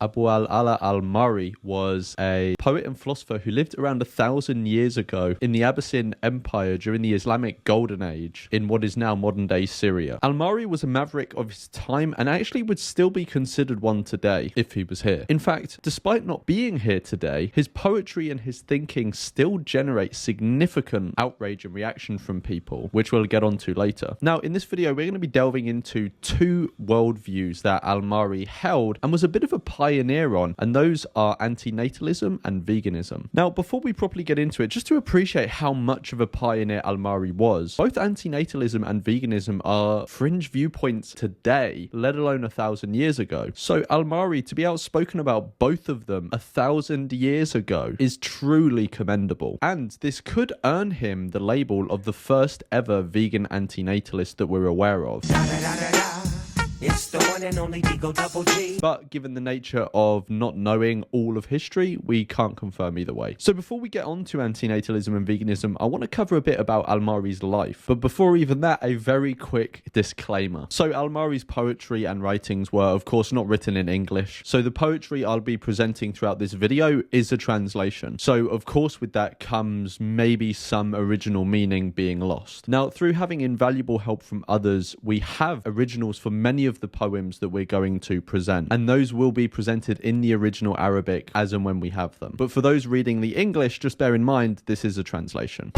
Abu al-Ala al-Mari was a poet and philosopher who lived around 1,000 years ago in the Abbasid Empire during the Islamic Golden Age in what is now modern-day Syria. Al-Mari was a maverick of his time and actually would still be considered one today if he was here. In fact, despite not being here today, his poetry and his thinking still generate significant outrage and reaction from people, which we'll get onto later. Now, in this video, we're going to be delving into two worldviews that Al-Mari held and was a bit of a pioneer on, and those are antinatalism and veganism. Now, before we properly get into it, just to appreciate how much of a pioneer Al-Mari was, both antinatalism and veganism are fringe viewpoints today, let alone 1,000 years ago. So Al-Mari, to be outspoken about both of them 1,000 years ago, is truly commendable. And this could earn him the label of the first ever vegan antinatalist that we're aware of. It's the one and only Digo Double G. But given the nature of not knowing all of history, we can't confirm either way. So before we get on to antinatalism and veganism, I want to cover a bit about Al-Mari's life. But before even that, a very quick disclaimer. So Al-Mari's poetry and writings were, of course, not written in English. So the poetry I'll be presenting throughout this video is a translation. So of course, with that comes maybe some original meaning being lost. Now, through having invaluable help from others, we have originals for many of the poems that we're going to present, and those will be presented in the original Arabic as and when we have them. But for those reading the English, just bear in mind this is a translation.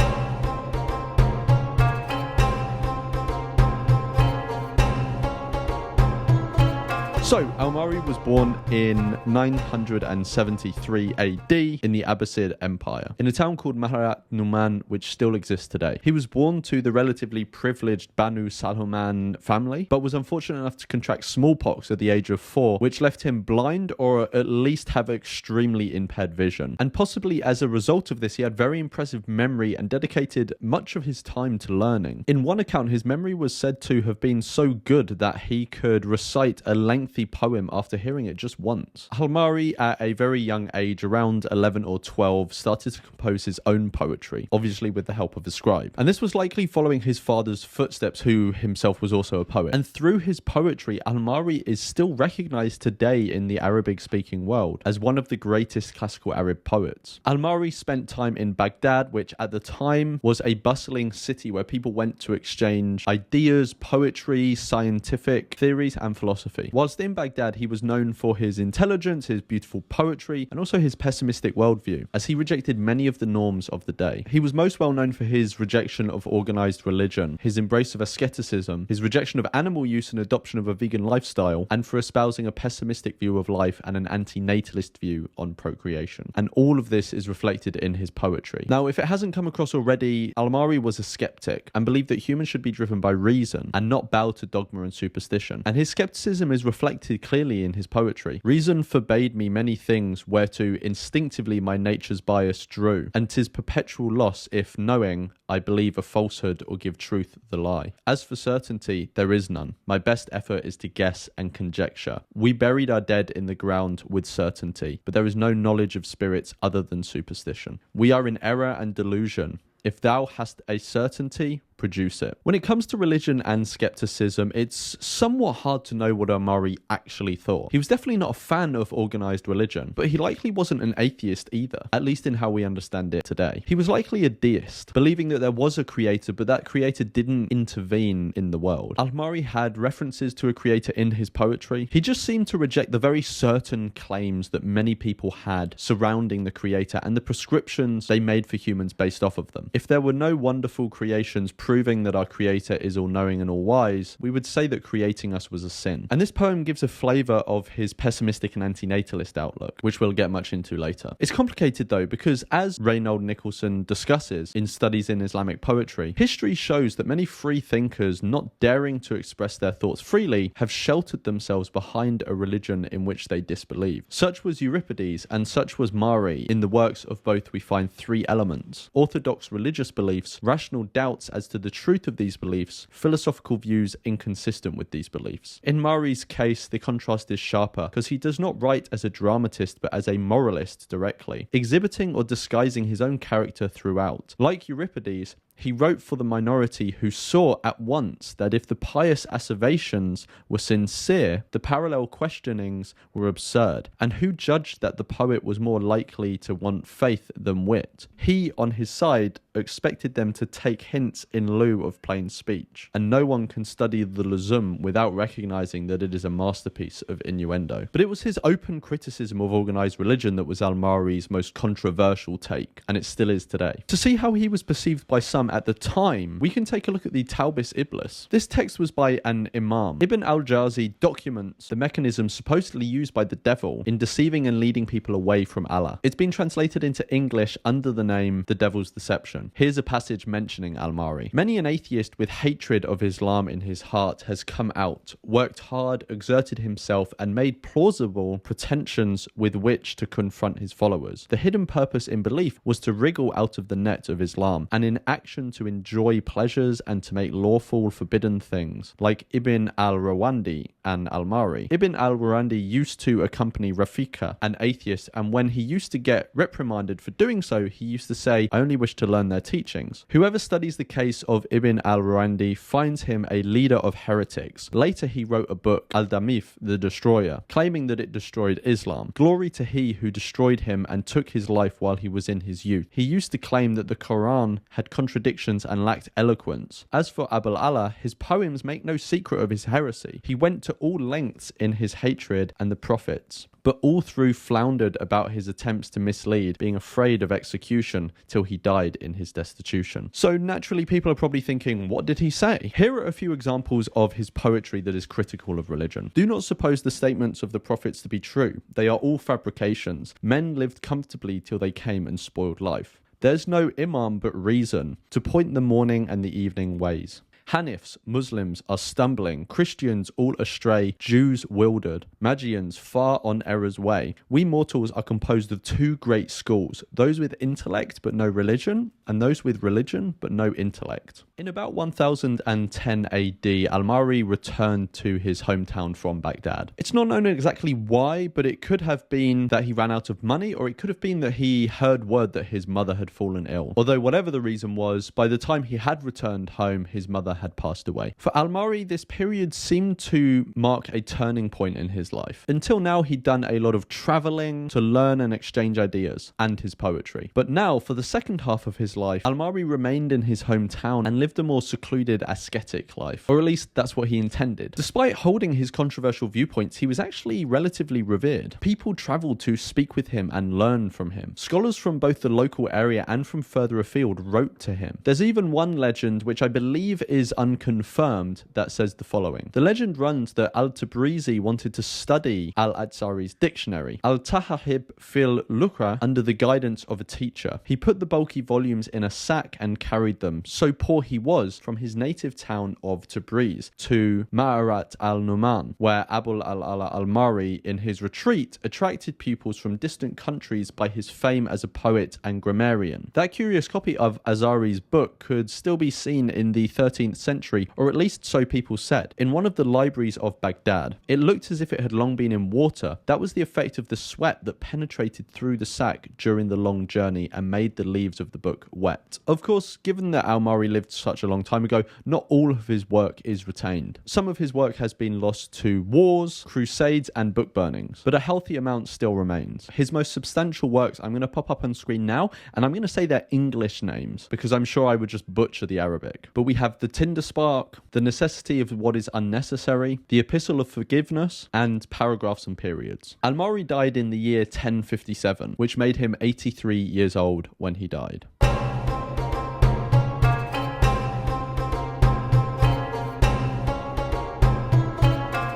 So, Al-Mari was born in 973 AD in the Abbasid Empire, in a town called Maharat Numan, which still exists today. He was born to the relatively privileged Banu Salman family, but was unfortunate enough to contract smallpox at the age of 4, which left him blind or at least have extremely impaired vision. And possibly as a result of this, he had very impressive memory and dedicated much of his time to learning. In one account, his memory was said to have been so good that he could recite a lengthy poem after hearing it just once. Al-Mari, at a very young age, around 11 or 12, started to compose his own poetry, obviously with the help of a scribe. And this was likely following his father's footsteps, who himself was also a poet. And through his poetry, Al-Mari is still recognized today in the Arabic-speaking world as one of the greatest classical Arab poets. Al-Mari spent time in Baghdad, which at the time was a bustling city where people went to exchange ideas, poetry, scientific theories, and philosophy. Whilst in Baghdad, he was known for his intelligence, his beautiful poetry, and also his pessimistic worldview, as he rejected many of the norms of the day. He was most well known for his rejection of organized religion, his embrace of asceticism, his rejection of animal use and adoption of a vegan lifestyle, and for espousing a pessimistic view of life and an antinatalist view on procreation. And all of this is reflected in his poetry. Now, if it hasn't come across already, Al-Mari was a skeptic and believed that humans should be driven by reason and not bow to dogma and superstition. And his skepticism is reflected clearly in his poetry. Reason forbade me many things whereto instinctively my nature's bias drew, and 'tis perpetual loss if, knowing, I believe a falsehood or give truth the lie. As for certainty, there is none. My best effort is to guess and conjecture. We buried our dead in the ground with certainty, but there is no knowledge of spirits other than superstition. We are in error and delusion. If thou hast a certainty, produce it. When it comes to religion and skepticism, it's somewhat hard to know what Al-Mari actually thought. He was definitely not a fan of organized religion, but he likely wasn't an atheist either, at least in how we understand it today. He was likely a deist, believing that there was a creator, but that creator didn't intervene in the world. Al-Mari had references to a creator in his poetry. He just seemed to reject the very certain claims that many people had surrounding the creator and the prescriptions they made for humans based off of them. If there were no wonderful creations proving that our creator is all-knowing and all-wise, we would say that creating us was a sin. And this poem gives a flavour of his pessimistic and antinatalist outlook, which we'll get much into later. It's complicated though, because as Reynold Nicholson discusses in Studies in Islamic Poetry, history shows that many free thinkers, not daring to express their thoughts freely, have sheltered themselves behind a religion in which they disbelieve. Such was Euripides, and such was Mari. In the works of both we find three elements: orthodox religious beliefs, rational doubts as to the truth of these beliefs, philosophical views inconsistent with these beliefs. In Mari's case, the contrast is sharper because he does not write as a dramatist but as a moralist directly, exhibiting or disguising his own character throughout. Like Euripides, He wrote for the minority who saw at once that if the pious asseverations were sincere, the parallel questionings were absurd, and who judged that the poet was more likely to want faith than wit. He, on his side, expected them to take hints in lieu of plain speech, and no one can study the Luzum without recognizing that it is a masterpiece of innuendo. But it was his open criticism of organized religion that was al-Ma'ri's most controversial take, and it still is today. To see how he was perceived by some at the time, we can take a look at the Talbis Iblis. This text was by an imam. Ibn al-Jawzi documents the mechanism supposedly used by the devil in deceiving and leading people away from Allah. It's been translated into English under the name The Devil's Deception. Here's a passage mentioning al-Ma'ri. Many an atheist with hatred of Islam in his heart has come out, worked hard, exerted himself, and made plausible pretensions with which to confront his followers. The hidden purpose in belief was to wriggle out of the net of Islam, and in action to enjoy pleasures and to make lawful forbidden things, like Ibn al-Rawandi and al-Ma'ri. Ibn al-Rawandi used to accompany Rafika, an atheist, and when he used to get reprimanded for doing so, he used to say, "I only wish to learn their teachings." Whoever studies the case of Ibn al-Rawandi finds him a leader of heretics. Later he wrote a book, Al-Damif, the Destroyer, claiming that it destroyed Islam. Glory to he who destroyed him and took his life while he was in his youth. He used to claim that the Quran had contradictions and lacked eloquence. As for Abul Allah, his poems make no secret of his heresy. He went to all lengths in his hatred and the prophets, but all through floundered about his attempts to mislead, being afraid of execution till he died in his destitution. So naturally people are probably thinking, what did he say? Here are a few examples of his poetry that is critical of religion. Do not suppose the statements of the prophets to be true. They are all fabrications. Men lived comfortably till they came and spoiled life. There's no imam but reason to point the morning and the evening ways. Hanifs, Muslims, are stumbling, Christians all astray, Jews wildered, Magians far on error's way. We mortals are composed of two great schools, those with intellect but no religion, and those with religion but no intellect. In about 1010 AD, al-Ma'ri returned to his hometown from Baghdad. It's not known exactly why, but it could have been that he ran out of money, or it could have been that he heard word that his mother had fallen ill. Although whatever the reason was, by the time he had returned home, his mother had passed away. For al-Ma'ri, this period seemed to mark a turning point in his life. Until now, he'd done a lot of traveling to learn and exchange ideas, and his poetry. But now, for the second half of his life, al-Ma'ri remained in his hometown and lived a more secluded ascetic life, or at least that's what he intended. Despite holding his controversial viewpoints, he was actually relatively revered. People traveled to speak with him and learn from him. Scholars from both the local area and from further afield wrote to him. There's even one legend, which I believe is unconfirmed, that says the following. The legend runs that al-Tabrizi wanted to study al-Adzari's dictionary, al-Tahahib fil Lukra, under the guidance of a teacher. He put the bulky volumes in a sack and carried them, so poor he was, from his native town of Tabriz to Ma'arat al-Numan, where Abul al-Ala al-Ma'ri, in his retreat, attracted pupils from distant countries by his fame as a poet and grammarian. That curious copy of Azari's book could still be seen in the 13th century, or at least so people said, in one of the libraries of Baghdad. It looked as if it had long been in water. That was the effect of the sweat that penetrated through the sack during the long journey and made the leaves of the book wet. Of course, given that al-Ma'ri lived such a long time ago, not all of his work is retained. Some of his work has been lost to wars, crusades, and book burnings, but a healthy amount still remains. His most substantial works I'm going to pop up on screen now, and I'm going to say their English names, because I'm sure I would just butcher the Arabic. But we have the Tinder Spark, the Necessity of What is Unnecessary, the Epistle of Forgiveness, and Paragraphs and Periods. Al-Ma'ri died in the year 1057, which made him 83 years old when he died.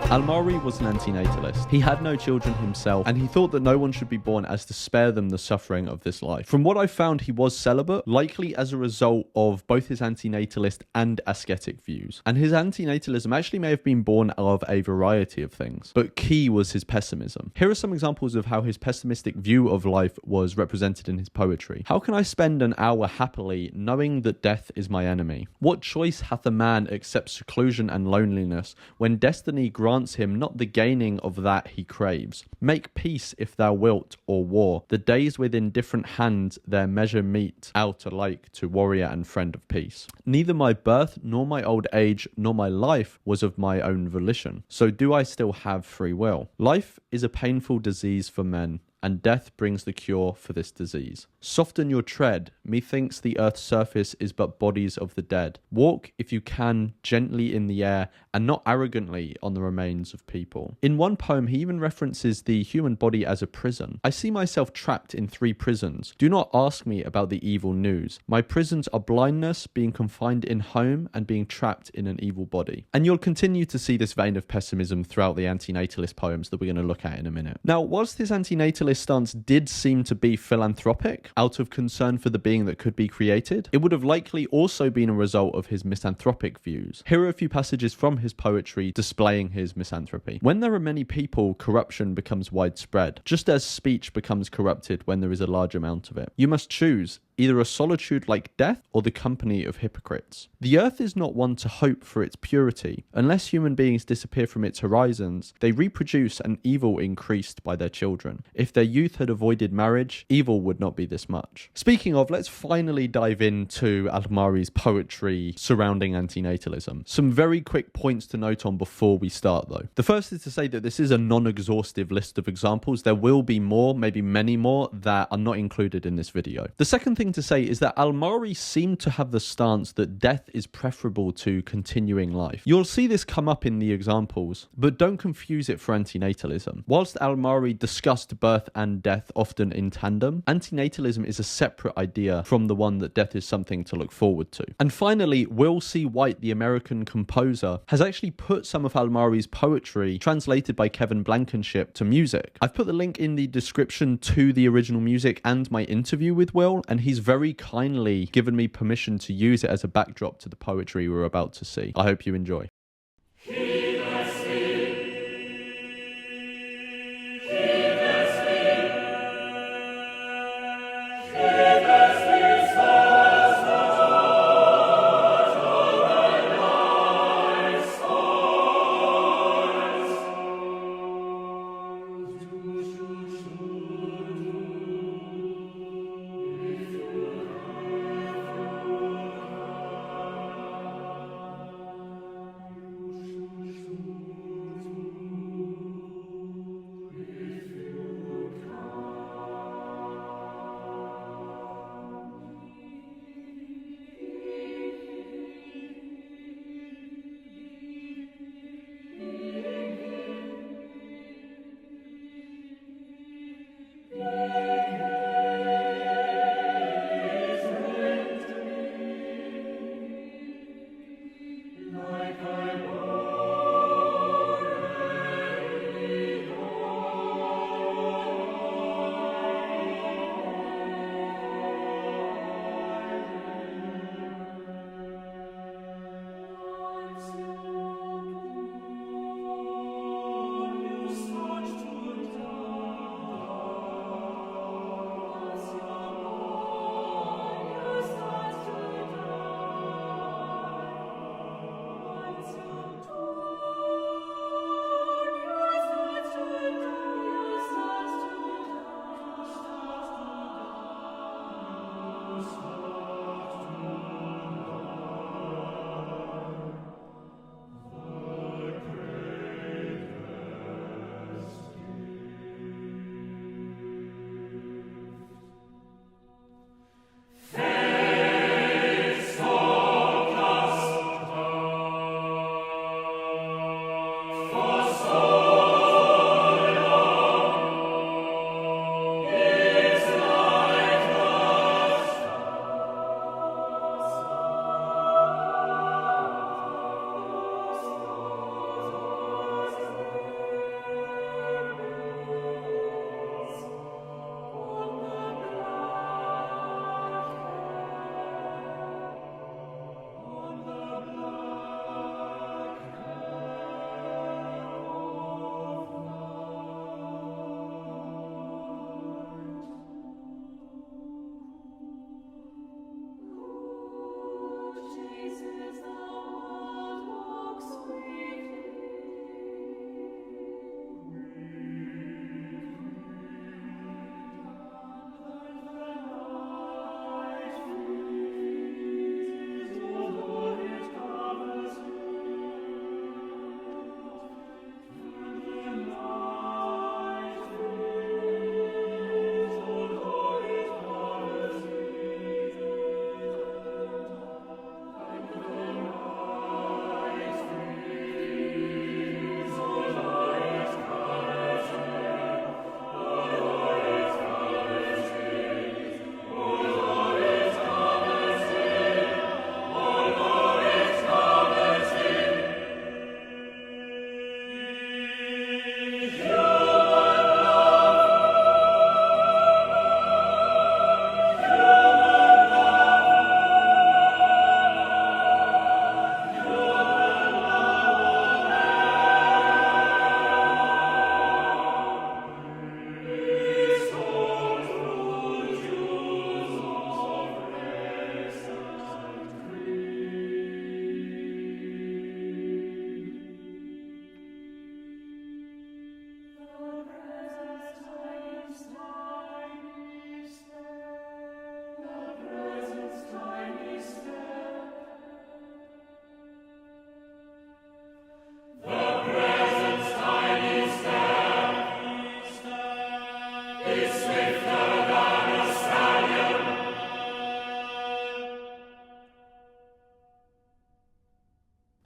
Al-Ma'ri was an antinatalist. He had no children himself, and he thought that no one should be born as to spare them the suffering of this life. From what I found, he was celibate, likely as a result of both his antinatalist and ascetic views. And his antinatalism actually may have been born of a variety of things, but key was his pessimism. Here are some examples of how his pessimistic view of life was represented in his poetry. How can I spend an hour happily, knowing that death is my enemy? What choice hath a man except seclusion and loneliness, when destiny grants grants him not the gaining of that he craves. Make peace if thou wilt, or war. The days within different hands their measure meet out alike to warrior and friend of peace. Neither my birth, nor my old age, nor my life was of my own volition. So do I still have free will. Life is a painful disease for men, and death brings the cure for this disease. Soften your tread, methinks the earth's surface is but bodies of the dead. Walk, if you can, gently in the air, and not arrogantly on the remains of people. In one poem, he even references the human body as a prison. I see myself trapped in 3 prisons. Do not ask me about the evil news. My prisons are blindness, being confined in home, and being trapped in an evil body. And you'll continue to see this vein of pessimism throughout the antinatalist poems that we're going to look at in a minute. Now, whilst this antinatalist stance did seem to be philanthropic, out of concern for the being that could be created, it would have likely also been a result of his misanthropic views. Here are a few passages from his poetry displaying his misanthropy. When there are many people, corruption becomes widespread, just as speech becomes corrupted when there is a large amount of it. You must choose either a solitude like death or the company of hypocrites. The earth is not one to hope for its purity. Unless human beings disappear from its horizons, they reproduce and evil increased by their children. If their youth had avoided marriage, evil would not be this much. Speaking of, let's finally dive into Al-Mari's poetry surrounding antinatalism. Some very quick points to note on before we start though. The first is to say that this is a non-exhaustive list of examples. There will be more, maybe many more, that are not included in this video. The second thing to say is that Al-Mari seemed to have the stance that death is preferable to continuing life. You'll see this come up in the examples, but don't confuse it for antinatalism. Whilst Al-Mari discussed birth and death often in tandem, antinatalism is a separate idea from the one that death is something to look forward to. And finally, Will C. White, the American composer, has actually put some of Al-Mari's poetry, translated by Kevin Blankenship, to music. I've put the link in the description to the original music and my interview with Will, and he's very kindly given me permission to use it as a backdrop to the poetry we're about to see. I hope you enjoy.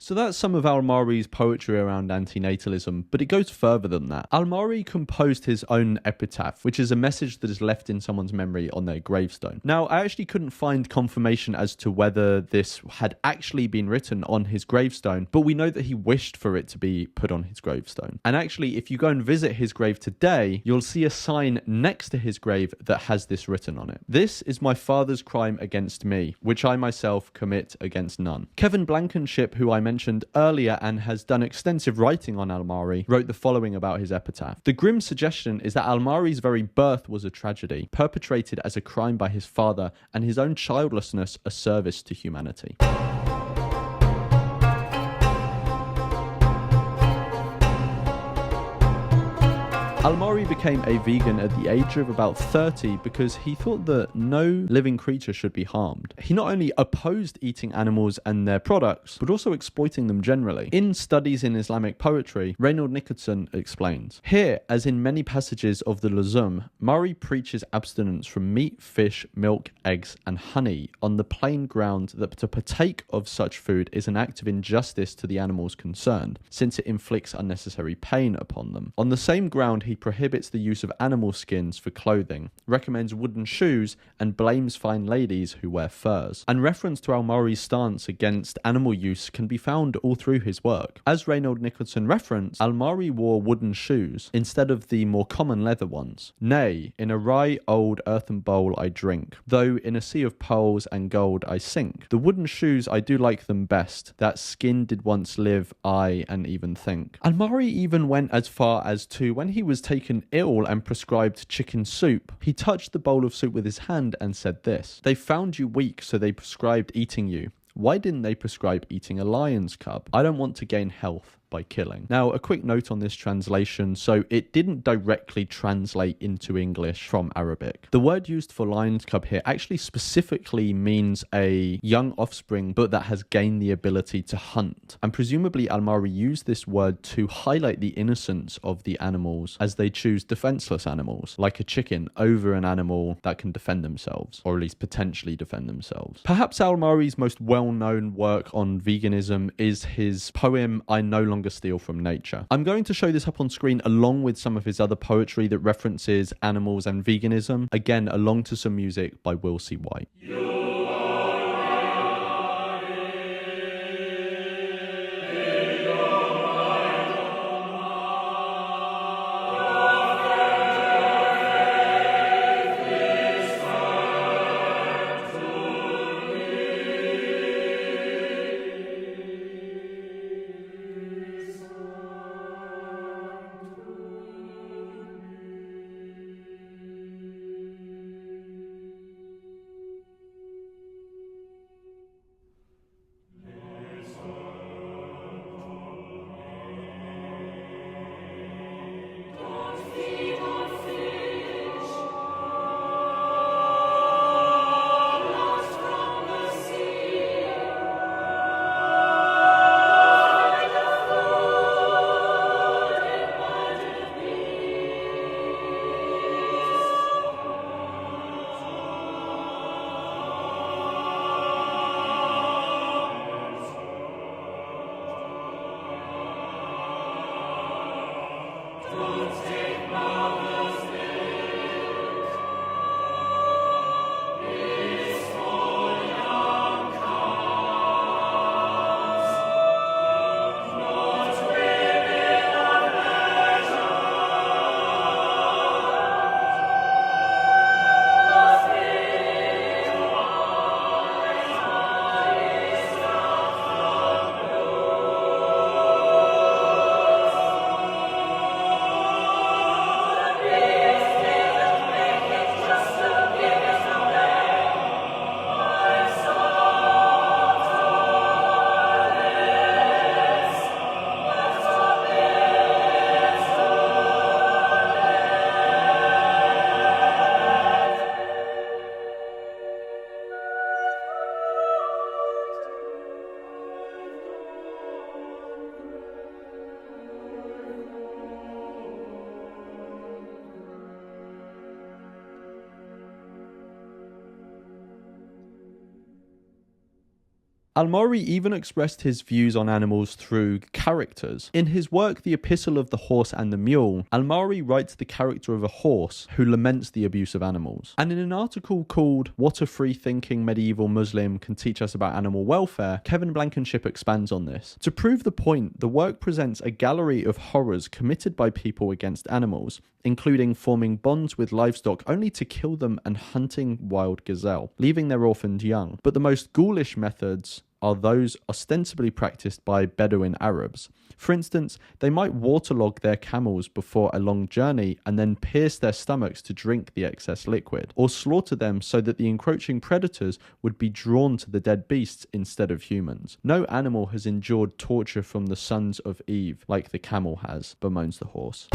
So that's some of Al-Ma'ri's poetry around antinatalism, but it goes further than that. Al-Ma'ri composed his own epitaph, which is a message that is left in someone's memory on their gravestone. Now, I actually couldn't find confirmation as to whether this had actually been written on his gravestone, but we know that he wished for it to be put on his gravestone. And actually, if you go and visit his grave today, you'll see a sign next to his grave that has this written on it. "This is my father's crime against me, which I myself commit against none." Kevin Blankenship, who I mentioned earlier and has done extensive writing on Al-Ma'ri, wrote the following about his epitaph. "The grim suggestion is that Al-Ma'ri's very birth was a tragedy, perpetrated as a crime by his father, and his own childlessness a service to humanity." Al-Ma'ri became a vegan at the age of about 30 because he thought that no living creature should be harmed. He not only opposed eating animals and their products, but also exploiting them generally. In Studies in Islamic Poetry, Reynold Nicholson explains, "Here, as in many passages of the Luzum, Ma'ri preaches abstinence from meat, fish, milk, eggs, and honey on the plain ground that to partake of such food is an act of injustice to the animals concerned, since it inflicts unnecessary pain upon them. On the same ground, he prohibits the use of animal skins for clothing, recommends wooden shoes, and blames fine ladies who wear furs." And reference to Al-Ma'ri's stance against animal use can be found all through his work. As Reynold Nicholson referenced, Al-Ma'ri wore wooden shoes instead of the more common leather ones. "Nay, in a wry old earthen bowl I drink, though in a sea of pearls and gold I sink. The wooden shoes I do like them best, that skin did once live, I and even think." Al-Ma'ri even went as far as to, when he was taken ill and prescribed chicken soup, he touched the bowl of soup with his hand and said this: "They found you weak, so they prescribed eating you. Why didn't they prescribe eating a lion's cub? I don't want to gain health by killing." Now, a quick note on this translation. So it didn't directly translate into English from Arabic. The word used for lion's cub here actually specifically means a young offspring, but that has gained the ability to hunt. And presumably Al-Ma'ri used this word to highlight the innocence of the animals as they choose defenseless animals, like a chicken, over an animal that can defend themselves, or at least potentially defend themselves. Perhaps Al-Ma'ri's most well-known work on veganism is his poem, "I No Longer Steal from Nature." I'm going to show this up on screen along with some of his other poetry that references animals and veganism, again along to some music by Will C. White. Al-Mari even expressed his views on animals through characters. In his work, The Epistle of the Horse and the Mule, Al-Mari writes the character of a horse who laments the abuse of animals. And in an article called What a Free-Thinking Medieval Muslim Can Teach Us About Animal Welfare, Kevin Blankenship expands on this. To prove the point, the work presents a gallery of horrors committed by people against animals, including forming bonds with livestock only to kill them and hunting wild gazelle, leaving their orphaned young. But the most ghoulish methods are those ostensibly practiced by Bedouin Arabs. For instance, they might waterlog their camels before a long journey and then pierce their stomachs to drink the excess liquid, or slaughter them so that the encroaching predators would be drawn to the dead beasts instead of humans. No animal has endured torture from the sons of Eve like the camel has, bemoans the horse.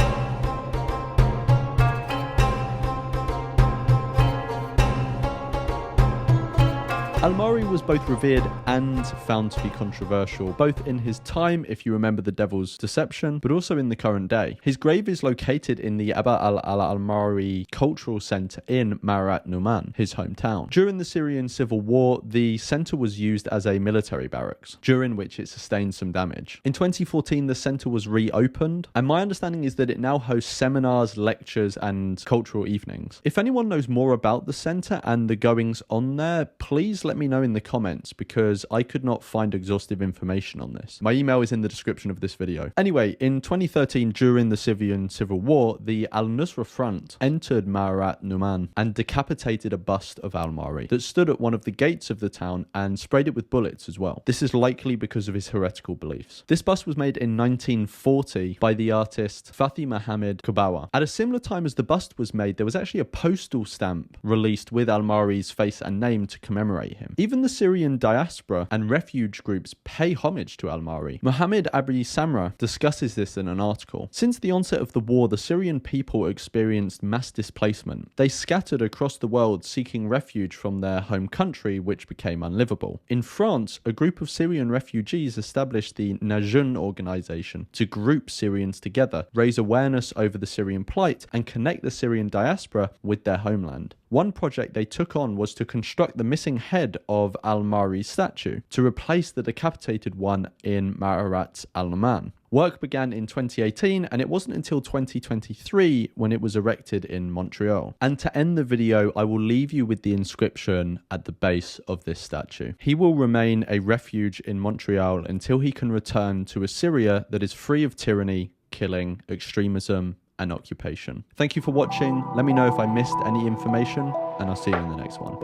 Al-Mari was both revered and found to be controversial, both in his time, if you remember the Devil's Deception, but also in the current day. His grave is located in the Aba al-Mari Cultural Centre in Ma'arat Numan, his hometown. During the Syrian civil war, the centre was used as a military barracks, during which it sustained some damage. In 2014, the centre was reopened, and my understanding is that it now hosts seminars, lectures, and cultural evenings. If anyone knows more about the centre and the goings on there, please let me know in the comments, because I could not find exhaustive information on this. My email is in the description of this video. Anyway, in 2013, during the Syrian civil war, the Al-Nusra Front entered Ma'arat Numan and decapitated a bust of Al-Mari that stood at one of the gates of the town and sprayed it with bullets as well. This is likely because of his heretical beliefs. This bust was made in 1940 by the artist Fathi Mohammed Kubawa. At a similar time as the bust was made, there was actually a postal stamp released with Al-Mari's face and name to commemorate him. Even the Syrian diaspora and refuge groups pay homage to Al-Mari. Mohammed Abi Samra discusses this in an article. Since the onset of the war, the Syrian people experienced mass displacement. They scattered across the world seeking refuge from their home country, which became unlivable. In France, a group of Syrian refugees established the Najun organization to group Syrians together, raise awareness over the Syrian plight, and connect the Syrian diaspora with their homeland. One project they took on was to construct the missing head of Al-Mari's statue to replace the decapitated one in Ma'arat al-Numan. Work began in 2018, and it wasn't until 2023 when it was erected in Montreal. And to end the video, I will leave you with the inscription at the base of this statue. He will remain a refuge in Montreal until he can return to a Syria that is free of tyranny, killing, extremism, and occupation. Thank you for watching. Let me know if I missed any information, and I'll see you in the next one.